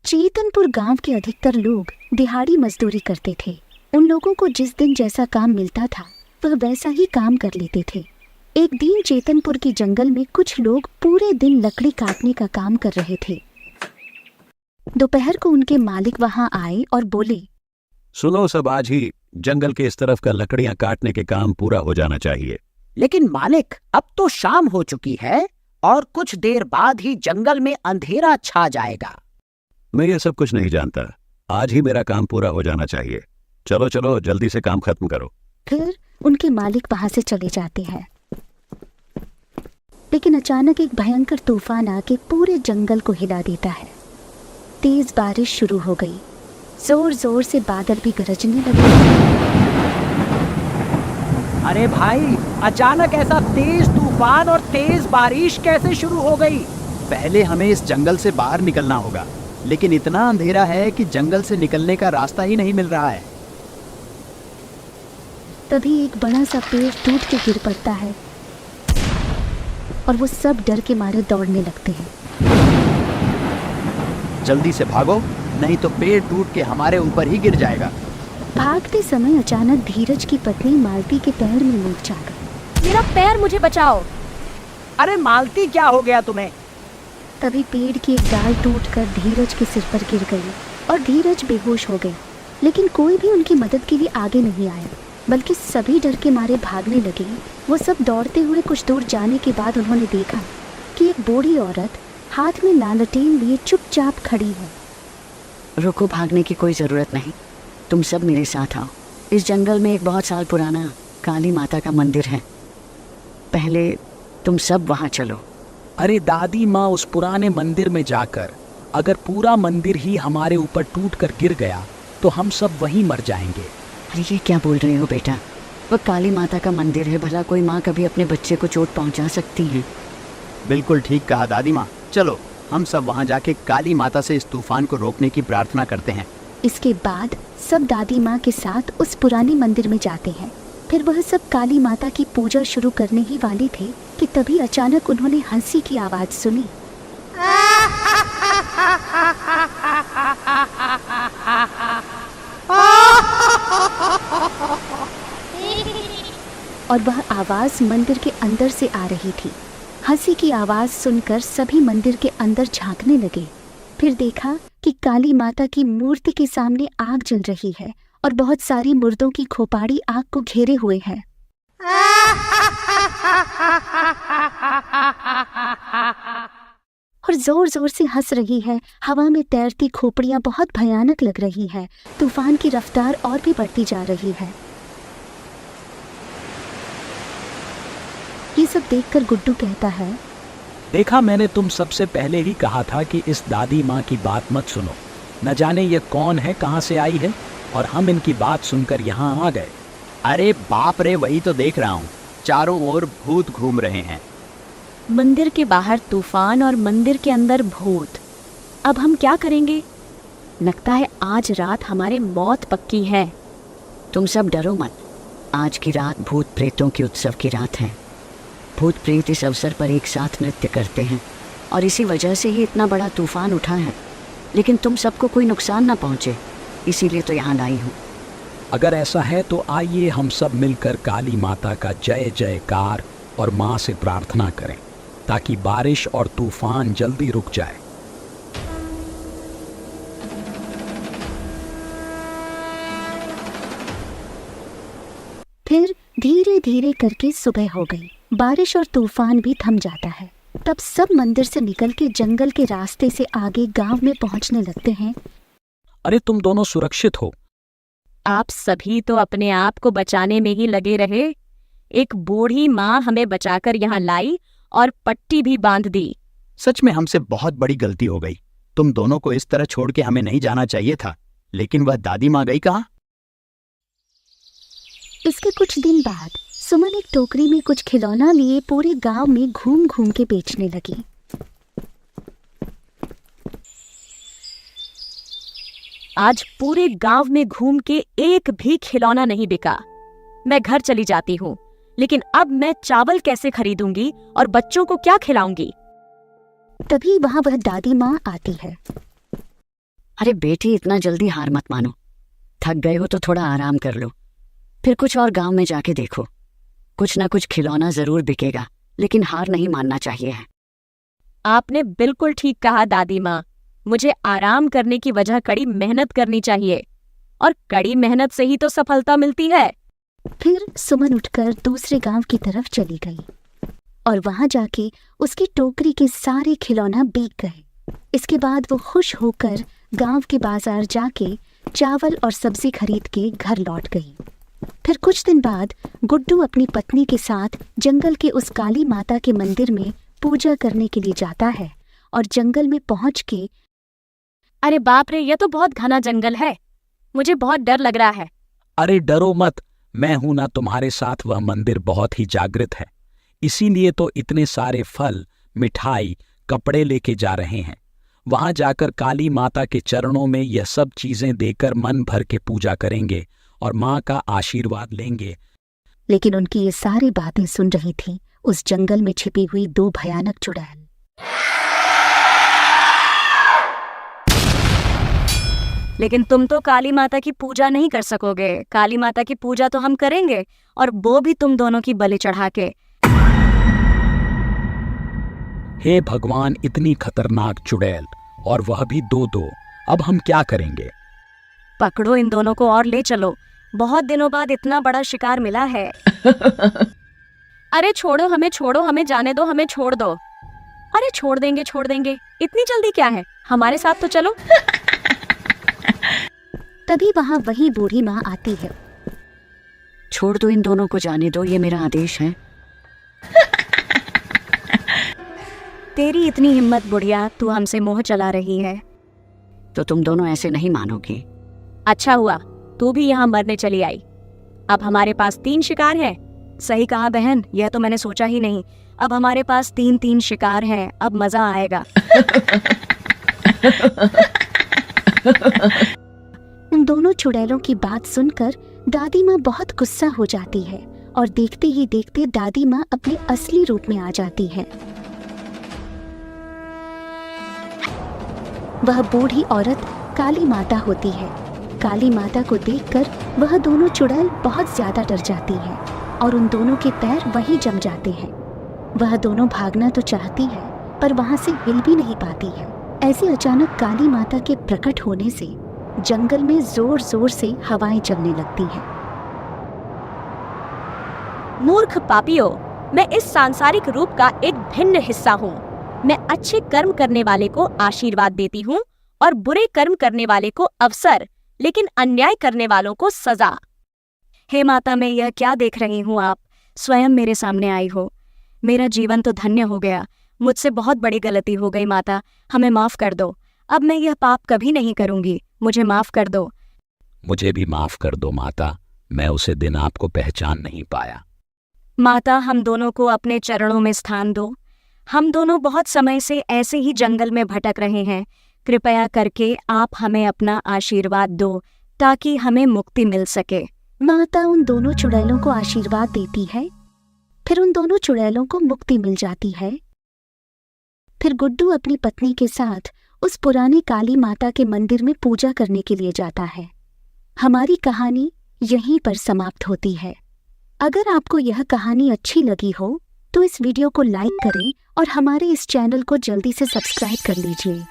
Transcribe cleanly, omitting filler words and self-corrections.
चेतनपुर गांव के अधिकतर लोग दिहाड़ी मजदूरी करते थे। उन लोगों को जिस दिन जैसा काम मिलता था वह वैसा ही काम कर लेते थे। एक दिन चेतनपुर के जंगल में कुछ लोग पूरे दिन लकड़ी काटने का काम कर रहे थे। दोपहर को उनके मालिक वहां आए और बोले, सुनो सब, आज ही जंगल के इस तरफ का लकड़ियां काटने के काम पूरा हो जाना चाहिए। लेकिन मालिक, अब तो शाम हो चुकी है और कुछ देर बाद ही जंगल में अंधेरा छा जाएगा। मैं ये सब कुछ नहीं जानता, आज ही मेरा काम पूरा हो जाना चाहिए। चलो चलो, जल्दी से काम खत्म करो। फिर उनके मालिक वहां से चले जाते हैं। लेकिन अचानक एक भयंकर तूफान आके पूरे जंगल को हिला देता है। तेज बारिश शुरू हो गई। जोर जोर से बादल भी गरजने लगे। अरे भाई, अचानक ऐसा तेज तूफान और तेज बारिश कैसे शुरू हो गई? पहले हमें इस जंगल से बाहर निकलना होगा, लेकिन इतना अंधेरा है कि जंगल से निकलने का रास्ता ही नहीं मिल रहा है। तभी एक बड़ा सा पेड़ टूट के गिर पड़ता है और वो सब डर के मारे दौड़ने लगते हैं। जल्दी से भागो, नहीं तो पेड़ टूट के हमारे ऊपर ही गिर जाएगा। भागते समय अचानक धीरज की पत्नी मालती के पैर में मोच आ गई। मेरा पैर, मुझे बचाओ। अरे मालती, क्या हो गया तुम्हें? तभी पेड़ की एक डाल टूटकर धीरज के सिर पर गिर गई और धीरज बेहोश हो गई। लेकिन कोई भी उनकी मदद के लिए आगे नहीं आया, बल्कि सभी डर के मारे भागने लगे। वो सब दौड़ते हुए कुछ दूर जाने के बाद उन्होंने देखा कि एक बूढ़ी औरत हाथ में लालटेन लिए चुपचाप खड़ी है। रुको, भागने की कोई ज़रूरत नहीं, तुम सब मेरे साथ आओ। इस जंगल में एक बहुत साल पुराना काली माता का मंदिर है, पहले तुम सब वहाँ चलो। अरे दादी माँ, उस पुराने मंदिर में जाकर अगर पूरा मंदिर ही हमारे ऊपर टूट कर गिर गया तो हम सब वहीं मर जाएंगे। अरे ये क्या बोल रहे हो बेटा, वो काली माता का मंदिर है, भला कोई माँ कभी अपने बच्चे को चोट पहुँचा सकती है? बिल्कुल ठीक कहा दादी माँ, चलो हम सब वहाँ जाके काली माता से इस तूफान को रोकने की प्रार्थना करते हैं। इसके बाद सब दादी माँ के साथ उस पुराने मंदिर में जाते हैं। फिर वह सब काली माता की पूजा शुरू करने ही वाले थे कि तभी अचानक उन्होंने हंसी की आवाज सुनी। और वह आवाज मंदिर के अंदर से आ रही थी। हंसी की आवाज सुनकर सभी मंदिर के अंदर झांकने लगे। फिर देखा कि काली माता की मूर्ति के सामने आग जल रही है और बहुत सारी मुर्दों की खोपड़ी आग को घेरे हुए है। और जोर जोर से हंस रही है। हवा में तैरती खोपड़ियां बहुत भयानक लग रही है। तूफान की रफ्तार और भी बढ़ती जा रही है। ये सब देखकर गुड्डू कहता है, देखा, मैंने तुम सबसे पहले ही कहा था कि इस दादी माँ की बात मत सुनो। न जाने ये कौन है, कहाँ से आई है, और हम इनकी बात सुनकर यहाँ आ गए। अरे बाप रे, वही तो देख रहा हूँ, चारों ओर भूत घूम रहे हैं। मंदिर के बाहर तूफान और मंदिर के अंदर भूत। अब हम क्या करेंगे? लगता है आज रात हमारी मौत पक्की है। तुम सब डरो मत, आज की रात भूत प्रेतों के उत्सव की रात है। भूत प्रेत इस अवसर पर एक साथ नृत्य करते हैं और इसी वजह से ही इतना बड़ा तूफान उठा है। लेकिन तुम सबको कोई नुकसान ना पहुँचे, इसीलिए तो यहाँ लाई हूँ। अगर ऐसा है तो आइए हम सब मिलकर काली माता का जय जयकार और माँ से प्रार्थना करें ताकि बारिश और तूफान जल्दी रुक जाए। फिर धीरे धीरे करके सुबह हो गई। बारिश और तूफान भी थम जाता है। तब सब मंदिर से निकल के जंगल के रास्ते से आगे गांव में पहुंचने लगते हैं। अरे तुम दोनों सुरक्षित हो? आप सभी तो अपने आप को बचाने में ही लगे रहे। एक बूढ़ी माँ हमें बचाकर यहाँ लाई और पट्टी भी बांध दी। सच में हमसे बहुत बड़ी गलती हो गई। तुम दोनों को इस तरह छोड़ के हमें नहीं जाना चाहिए था। लेकिन वह दादी माँ गई कहाँ? इसके कुछ दिन बाद सुमन एक टोकरी में कुछ खिलौना लिए पूरे गांव में घूम घूम के बेचने लगी। आज पूरे गांव में घूम के एक भी खिलौना नहीं बिका। मैं घर चली जाती हूँ, लेकिन अब मैं चावल कैसे खरीदूंगी और बच्चों को क्या खिलाऊंगी? तभी वहां वह दादी माँ आती है। अरे बेटी, इतना जल्दी हार मत मानो। थक गए हो तो थोड़ा आराम कर लो, फिर कुछ और गांव में जाके देखो। कुछ ना कुछ खिलौना जरूर बिकेगा, लेकिन हार नहीं मानना चाहिए है। आपने बिल्कुल ठीक कहा दादी माँ। मुझे आराम करने की वजह कड़ी मेहनत करनी चाहिए, और कड़ी मेहनत से ही तो सफलता मिलती है। फिर सुमन उठकर दूसरे गांव की तरफ चली गई और वहां जाके उसकी टोकरी के सारे खिलौना बिक गए। इसके बाद वो खुश होकर गांव के बाजार जाके चावल और सब्जी खरीद के घर लौट गई। फिर कुछ दिन बाद गुड्डू अपनी पत्नी के साथ जंगल के उस काली माता के मंदिर में पूजा करने के लिए जाता है और जंगल में पहुंच के अरे बाप रे, यह तो बहुत घना जंगल है, मुझे बहुत डर लग रहा है। अरे डरो मत, मैं हूं ना तुम्हारे साथ। वह मंदिर बहुत ही जागृत है, इसीलिए तो इतने सारे फल, मिठाई, कपड़े लेके जा रहे हैं। वहां जाकर काली माता के चरणों में यह सब चीजें देकर मन भर के पूजा करेंगे और माँ का आशीर्वाद लेंगे। लेकिन उनकी ये सारी बातें सुन रही थी उस जंगल में छिपी हुई 2 भयानक चुड़ैल। लेकिन तुम तो काली माता की पूजा नहीं कर सकोगे। काली माता की पूजा तो हम करेंगे, और वो भी तुम दोनों की बलि चढ़ा के। हे भगवान, इतनी खतरनाक चुड़ैल, और वह भी 2-2। अब हम क्या करेंगे? पकड़ो इन दोनों को और ले चलो। बहुत दिनों बाद इतना बड़ा शिकार मिला है। अरे छोड़ो हमें जाने दो, हमें छोड़ दो। अरे छोड़ देंगे, इतनी जल्दी क्या है, हमारे साथ तो चलो। तभी वहां वही बूढ़ी माँ आती है। छोड़ दो इन दोनों को, जाने दो, ये मेरा आदेश है। तेरी इतनी हिम्मत बुढ़िया, तू हमसे मोह चला रही है। तो तुम दोनों ऐसे नहीं मानोगी। अच्छा हुआ तू भी यहाँ मरने चली आई। अब हमारे पास 3 शिकार हैं। सही कहा बहन, यह तो मैंने सोचा ही नहीं। अब हमारे पास 3 शिकार हैं, अब मजा आएगा। उन दोनों चुड़ैलों की बात सुनकर दादी माँ बहुत गुस्सा हो जाती है और देखते ही देखते दादी माँ अपने असली रूप में आ जाती है। वह बूढ़ी औरत काली माता होती है। काली माता को देखकर वह दोनों चुड़ैल बहुत ज्यादा डर जाती है और उन दोनों के पैर वहीं जम जाते हैं। वह दोनों भागना तो चाहती है पर वहां से हिल भी नहीं पाती है। ऐसे अचानक काली माता के प्रकट होने से जंगल में जोर जोर से हवाएं चलने लगती हैं। मूर्ख पापियों, मैं इस सांसारिक रूप का एक भिन्न हिस्सा हूँ। मैं अच्छे कर्म करने वाले को आशीर्वाद देती हूँ और बुरे कर्म करने वाले को अवसर, लेकिन अन्याय करने वालों को सजा। हे माता, मैं यह क्या देख रही हूँ? आप स्वयं मेरे सामने आई हो। मेरा जीवन तो धन्य हो गया। मुझसे बहुत बड़ी गलती हो गई माता, हमें माफ कर दो। अब मैं यह पाप कभी नहीं करूंगी, मुझे माफ कर दो। मुझे भी माफ कर दो माता, मैं उसे दिन आपको पहचान नहीं पाया। माता, हम दोनों को अपने चरणों में स्थान दो। हम दोनों बहुत समय से ऐसे ही जंगल में भटक रहे हैं। कृपया करके आप हमें अपना आशीर्वाद दो ताकि हमें मुक्ति मिल सके। माता उन दोनों चुड़ैलों को आशीर्वाद देती है। फिर उन दोनों चुड़ैलों को मुक्ति मिल जाती है। फिर गुड्डू अपनी पत्नी के साथ उस पुरानी काली माता के मंदिर में पूजा करने के लिए जाता है। हमारी कहानी यहीं पर समाप्त होती है। अगर आपको यह कहानी अच्छी लगी हो तो इस वीडियो को लाइक करें और हमारे इस चैनल को जल्दी से सब्सक्राइब कर लीजिए।